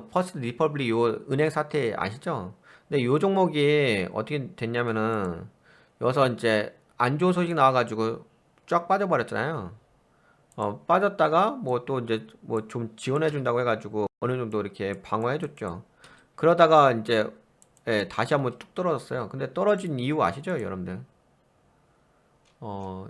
퍼스트 리퍼블릭 요 은행 사태 아시죠? 근데 요 종목이 어떻게 됐냐면은 여기서 이제 안 좋은 소식 나와가지고 쫙 빠져버렸잖아요. 빠졌다가 뭐 또 이제 뭐 좀 지원해준다고 해가지고 어느 정도 이렇게 방어해줬죠. 그러다가 이제 다시 한번 뚝 떨어졌어요. 근데 떨어진 이유 아시죠, 여러분들?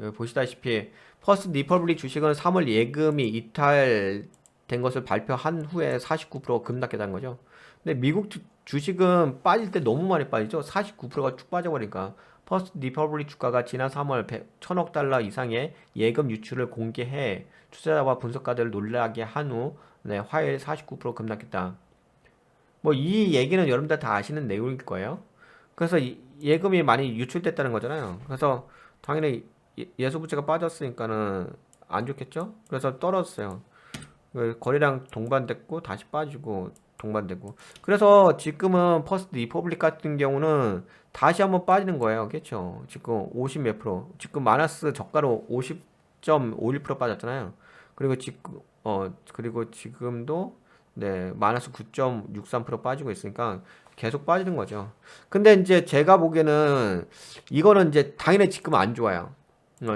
여기 보시다시피 퍼스트 리퍼블릭 주식은 3월 예금이 이탈된 것을 발표한 후에 49% 급락했다는 거죠. 근데 미국 주식은 빠질 때 너무 많이 빠지죠. 49%가 쭉 빠져버리니까 퍼스트 리퍼블릭 주가가 지난 3월 1000억 달러 이상의 예금 유출을 공개해 투자자와 분석가들을 놀라게 한 후 화요일 49% 급락했다. 뭐 이 얘기는 여러분들 다 아시는 내용일 거예요. 그래서 예금이 많이 유출됐다는 거잖아요. 그래서 당연히 예수부채가 빠졌으니까는 안 좋겠죠? 그래서 떨어졌어요. 거래량 동반됐고 다시 빠지고 동반되고. 그래서 지금은 퍼스트 리퍼블릭 같은 경우는 다시 한번 빠지는 거예요. 그렇죠? 지금 50 몇 프로. 지금 마이너스 저가로 50.51% 빠졌잖아요. 그리고 지금도 마이너스 9.63% 빠지고 있으니까 계속 빠지는 거죠. 근데 이제 제가 보기에는 이거는 이제 당연히 지금은 안 좋아요.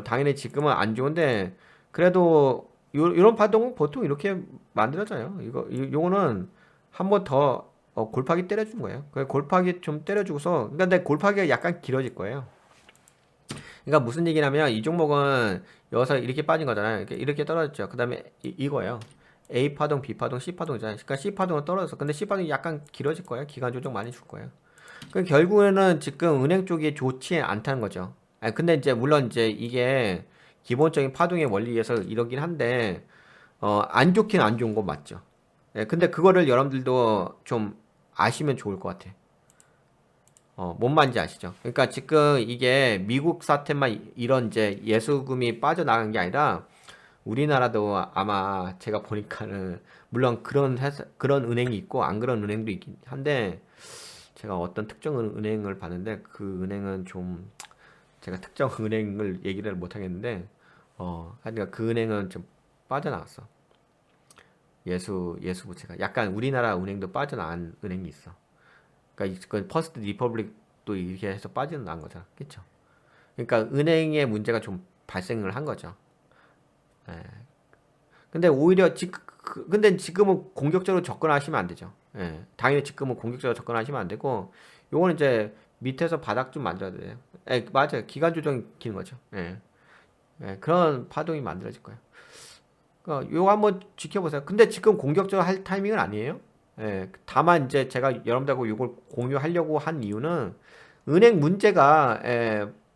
당연히 지금은 안 좋은데 그래도 이런 파동은 보통 이렇게 만들어져요. 요거는 한 번 더 골파기 때려준 거예요. 그 골파기 좀 때려주고서 근데 골파기가 약간 길어질 거예요. 그러니까 무슨 얘기냐면 이 종목은 여기서 이렇게 빠진 거잖아요. 이렇게 떨어졌죠. 그 다음에 이거예요. A 파동, B 파동, C 파동이잖아요. 그러니까 C 파동은 떨어졌어. 근데 C 파동이 약간 길어질 거예요. 기간 조정 많이 줄 거예요. 그 결국에는 지금 은행 쪽이 좋지 않다는 거죠. 근데 이제 물론 이제 이게 기본적인 파동의 원리에서 이러긴 한데 안 좋긴 안 좋은 거 맞죠. 근데 그거를 여러분들도 좀 아시면 좋을 것 같아. 뭔 말인지 아시죠? 그러니까 지금 이게 미국 사태만 이런 이제 예수금이 빠져나간 게 아니라 우리나라도 아마 제가 보니까는 물론 그런 은행이 있고 안 그런 은행도 있긴 한데 제가 어떤 특정 은행을 봤는데 그 은행은 좀 제가 특정 은행을 얘기를 못 하겠는데 하여튼 그 은행은 좀 빠져나갔어. 예수부채가 약간 우리나라 은행도 빠져나간 은행이 있어. 그러니까 그 퍼스트 리퍼블릭도 이렇게 해서 빠져나간 거잖아. 그쵸? 그러니까 은행의 문제가 좀 발생을 한 거죠. 예. 근데 오히려 근데 지금은 공격적으로 접근하시면 안 되죠. 예. 당연히 지금은 공격적으로 접근하시면 안 되고 요거는 이제 밑에서 바닥 좀 만들어야 돼요. 맞아요. 기간 조정이 긴 거죠. 그런 파동이 만들어질 거예요. 그러니까 요거 한번 지켜보세요. 근데 지금 공격적으로 할 타이밍은 아니에요. 다만 이제 제가 여러분들하고 이걸 공유하려고 한 이유는 은행 문제가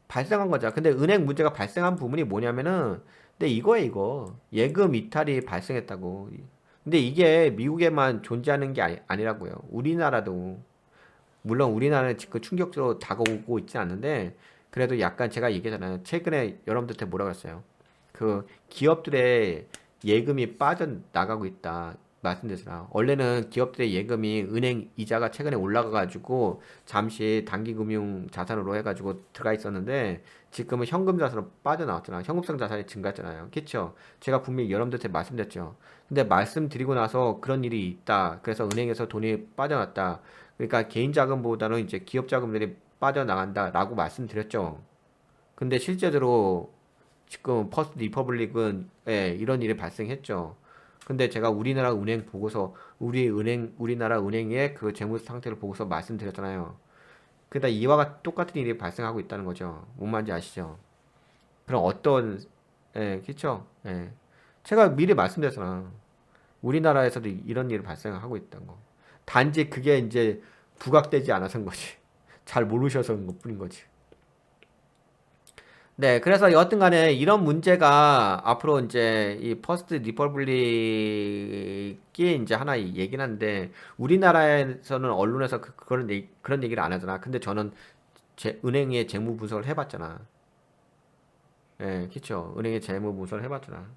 발생한 거죠. 근데 은행 문제가 발생한 부분이 뭐냐면은 근데 이거에 이거 예금 이탈이 발생했다고. 근데 이게 미국에만 존재하는 게 아니라고요. 우리나라도 물론 우리나라는 지금 충격적으로 다가오고 있지 않는데 그래도 약간 제가 얘기했잖아요. 최근에 여러분들한테 뭐라고 했어요. 그 기업들의 예금이 빠져나가고 있다 말씀드렸잖아. 원래는 기업들의 예금이 은행 이자가 최근에 올라가가지고 잠시 단기금융 자산으로 해가지고 들어가 있었는데 지금은 현금 자산으로 빠져나왔잖아. 현금성 자산이 증가했잖아요. 그쵸? 제가 분명히 여러분들한테 말씀드렸죠. 근데 말씀드리고 나서 그런 일이 있다. 그래서 은행에서 돈이 빠져났다. 그러니까 개인 자금보다는 이제 기업 자금들이 빠져나간다라고 말씀드렸죠. 근데 실제로 지금 퍼스트 리퍼블릭은 이런 일이 발생했죠. 근데 제가 우리나라 은행 보고서 우리나라 은행의 그 재무 상태를 보고서 말씀드렸잖아요. 그러다 이와 똑같은 일이 발생하고 있다는 거죠. 뭔 말인지 아시죠? 그럼 그쵸? 제가 미리 말씀드렸잖아. 우리나라에서도 이런 일이 발생하고 있다는 거. 단지 그게 이제 부각되지 않아서인 거지. 잘 모르셔서 것 뿐인 거지. 네, 그래서 여튼 간에 이런 문제가 앞으로 이제 이 퍼스트 리퍼블릭이 이제 하나 얘기는 한데 우리나라에서는 언론에서 그런 얘기를 안 하잖아. 근데 저는 은행의 재무 분석을 해봤잖아. 그쵸. 은행의 재무 분석을 해봤잖아.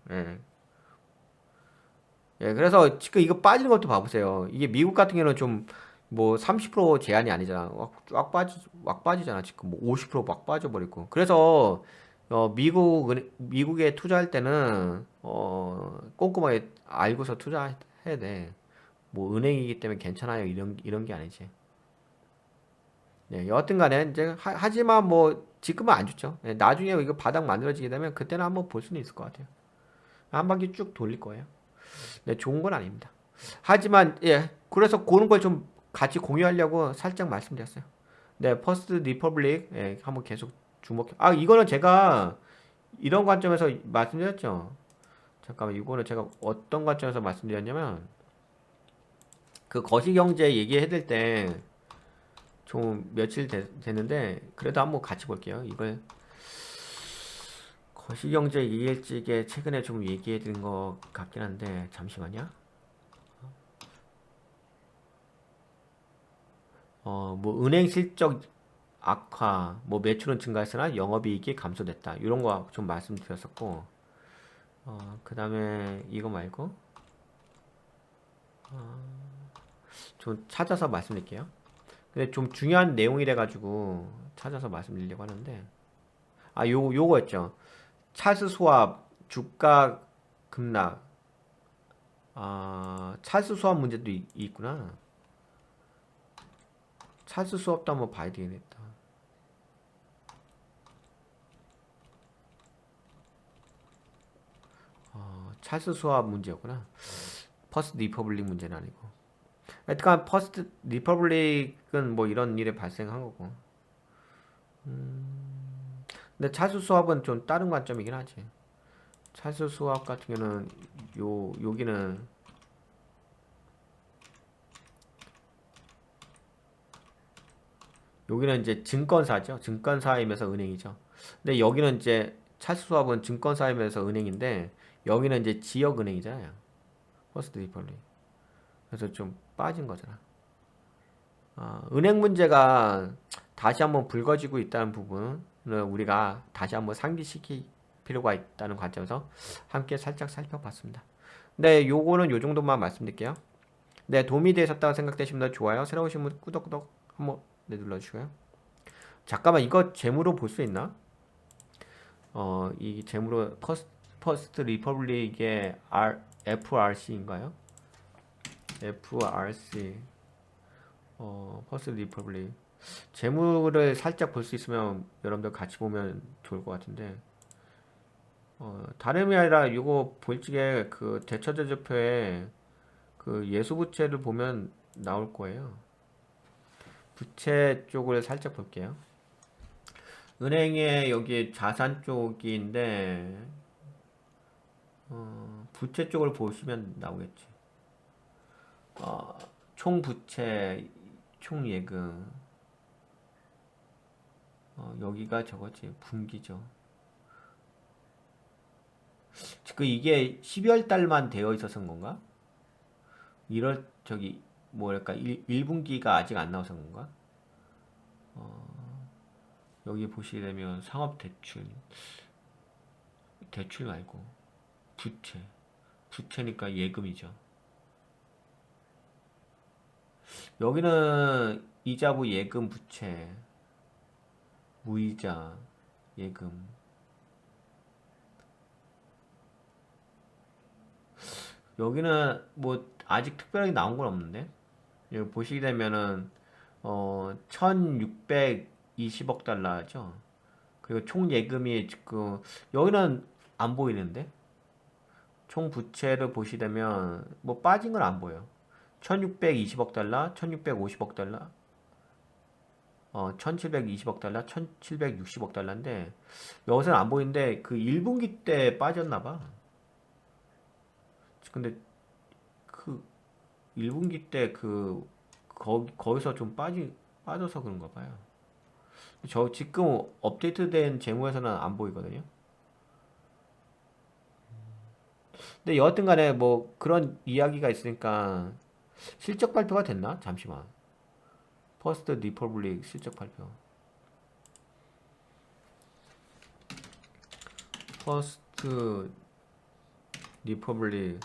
그래서 지금 이거 빠지는 것도 봐보세요. 이게 미국 같은 경우는 좀 뭐 30% 제한이 아니잖아. 막 빠지잖아. 지금 뭐 50%막 빠져버리고. 그래서 미국에 투자할 때는 꼼꼼하게 알고서 투자해야 돼. 뭐 은행이기 때문에 괜찮아요 이런 게 아니지. 네, 여하튼 간에 이제 하지만 뭐 지금은 안 좋죠. 네, 나중에 이거 바닥 만들어지게 되면 그때는 한번 볼 수는 있을 것 같아요. 한 바퀴 쭉 돌릴 거예요. 네, 좋은 건 아닙니다. 하지만 예, 그래서 그런 걸 좀 같이 공유하려고 살짝 말씀드렸어요. 네, 퍼스트 리퍼블릭 예, 한번 계속 주목. 아, 이거는 제가 이런 관점에서 말씀드렸죠. 잠깐만, 이거는 제가 어떤 관점에서 말씀드렸냐면 그 거시경제 얘기해드릴 때 좀 며칠 됐는데 그래도 한번 같이 볼게요. 이걸 거시경제 이일직에 최근에 좀 얘기해드린 것 같긴 한데 잠시만요. 뭐 은행 실적 악화, 뭐 매출은 증가했으나 영업이익이 감소됐다. 이런 거 좀 말씀드렸었고, 그 다음에 이거 말고 좀 찾아서 말씀드릴게요. 근데 좀 중요한 내용이래 가지고 찾아서 말씀드리려고 하는데, 아, 요거였죠. 차스 수합, 주가 급락, 차스 수합 문제도 있구나. 차스 수합도 한번 봐야 되겠다. 차스 수합 문제였구나. 퍼스트 리퍼블릭 문제는 아니고. 하여튼 퍼스트 리퍼블릭은 뭐 이런 일에 발생한 거고. 근데 차수 수합은 좀 다른 관점이긴 하지. 차수 수합 같은 경우는 여기는 이제 증권사죠. 증권사이면서 은행이죠. 근데 여기는 이제 차수 수합은 증권사이면서 은행인데 여기는 이제 지역 은행이잖아요. 퍼스트 리퍼블릭. 그래서 좀 빠진 거잖아. 은행 문제가 다시 한번 불거지고 있다는 부분을 우리가 다시 한번 상기시킬 필요가 있다는 관점에서 함께 살짝 살펴봤습니다. 네, 요거는 요 정도만 말씀드릴게요. 네, 도움이 되셨다고 생각되시면 좋아요. 새로 오신 분 구독 한번 네, 눌러주시고요. 잠깐만, 이거 재무로 볼 수 있나? 이 재무로 퍼스트 리퍼블릭의 FRC인가요? FRC 퍼스트 리퍼블릭 재무를 살짝 볼 수 있으면 여러분들 같이 보면 좋을 것 같은데 다름이 아니라 이거 볼직에 그 대처제표에 그 예수부채를 보면 나올 거예요. 부채 쪽을 살짝 볼게요. 은행의 여기 자산 쪽인데 부채 쪽을 보시면 나오겠지. 총 부채, 총 예금. 여기가 저거지 분기죠. 그 이게 12월 달만 되어 있어서 건가? 1월 저기 뭐랄까 1분기가 아직 안 나와서 건가? 여기 보시게 되면 상업 대출 말고 부채니까 예금이죠. 여기는 이자부 예금 부채 무이자 예금 여기는 뭐 아직 특별하게 나온 건 없는데 여기 보시게 되면은 1620억 달러죠. 그리고 총 예금이 지금 여기는 안 보이는데 총 부채를 보시게 되면 뭐 빠진 건 안 보여. 1620억 달러, 1650억 달러, 1720억 달러, 1760억 달러인데 여기서는 안 보이는데 그 1분기 때 빠졌나 봐. 근데 그 1분기 때 거기서 좀 빠져서 그런가 봐요. 저 지금 업데이트된 재무에서는 안 보이거든요. 근데 여하튼 간에 뭐 그런 이야기가 있으니까 실적 발표가 됐나? 잠시만. 퍼스트 리퍼블릭 실적 발표. 퍼스트 리퍼블릭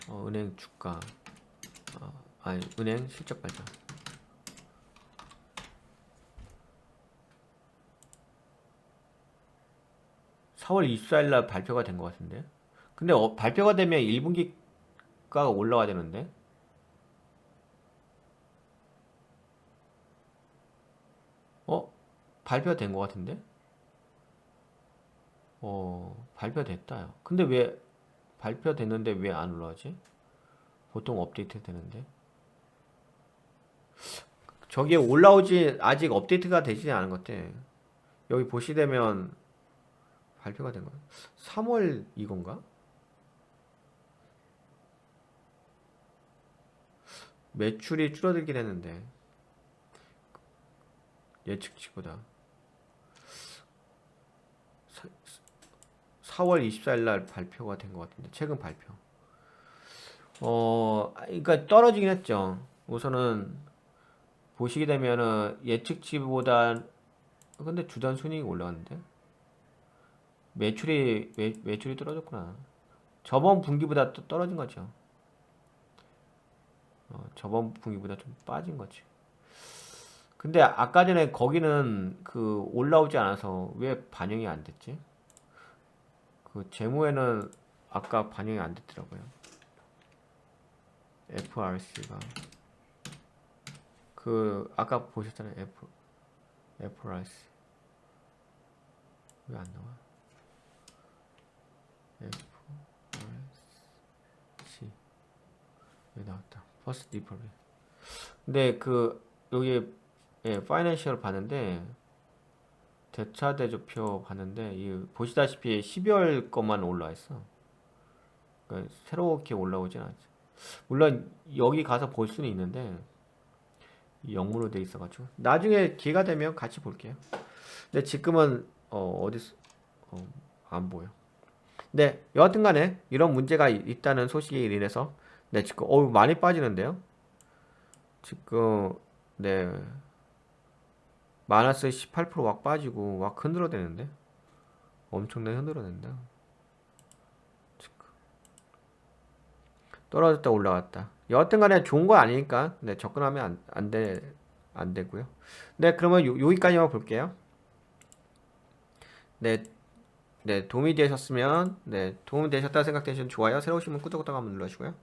은행 주가 아니 은행 실적 발표. 4월 24일 날 발표가 된 것 같은데. 근데 발표가 되면 1분기가가 올라와야 되는데. 발표된 것 같은데? 발표됐다요. 근데 왜 발표됐는데 왜 안 올라가지? 보통 업데이트 되는데. 저게 올라오지 아직 업데이트가 되지 않은 것 같아. 여기 보시되면 발표가 된 거. 3월 이건가? 매출이 줄어들긴 했는데 예측치보다 4월 24일 날 발표가 된 것 같은데 최근 발표. 그러니까 떨어지긴 했죠. 우선은 보시게 되면은 예측치보다 근데 주단 순이익이 올라갔는데 매출이 떨어졌구나. 저번 분기보다 또 떨어진 거죠. 저번 분기보다 좀 빠진 거지. 근데 아까 전에 거기는 그 올라오지 않아서 왜 반영이 안 됐지? 그 재무에는 아까 반영이 안 됐더라고요. FRC가 그 아까 보셨잖아요. FRC 왜 안 나와? FRC 왜 나왔다? 퍼스트 리퍼블릭. 근데 그 여기 파이낸셜 봤는데 대차대조표 봤는데 이 보시다시피 12월 것만 올라와 있어. 그러니까 새롭게 올라오진 않지. 물론 여기 가서 볼 수는 있는데 영문으로 돼 있어가지고 나중에 기회가 되면 같이 볼게요. 근데 지금은 안 보여. 근데 여하튼간에 이런 문제가 있다는 소식에 인해서 네 지금 많이 빠지는데요. 지금 네 마이너스 18%막 빠지고 막 흔들어대는데 엄청나게 흔들어댄다. 떨어졌다 올라갔다. 여하튼간에 좋은 거 아니니까 네 접근하면 안 되고요. 네 그러면 여기까지만 볼게요. 네, 네 도움이 되셨으면 네 도움이 되셨다 생각되시면 좋아요. 새로 오신 분 구독 한번 눌러주시고요.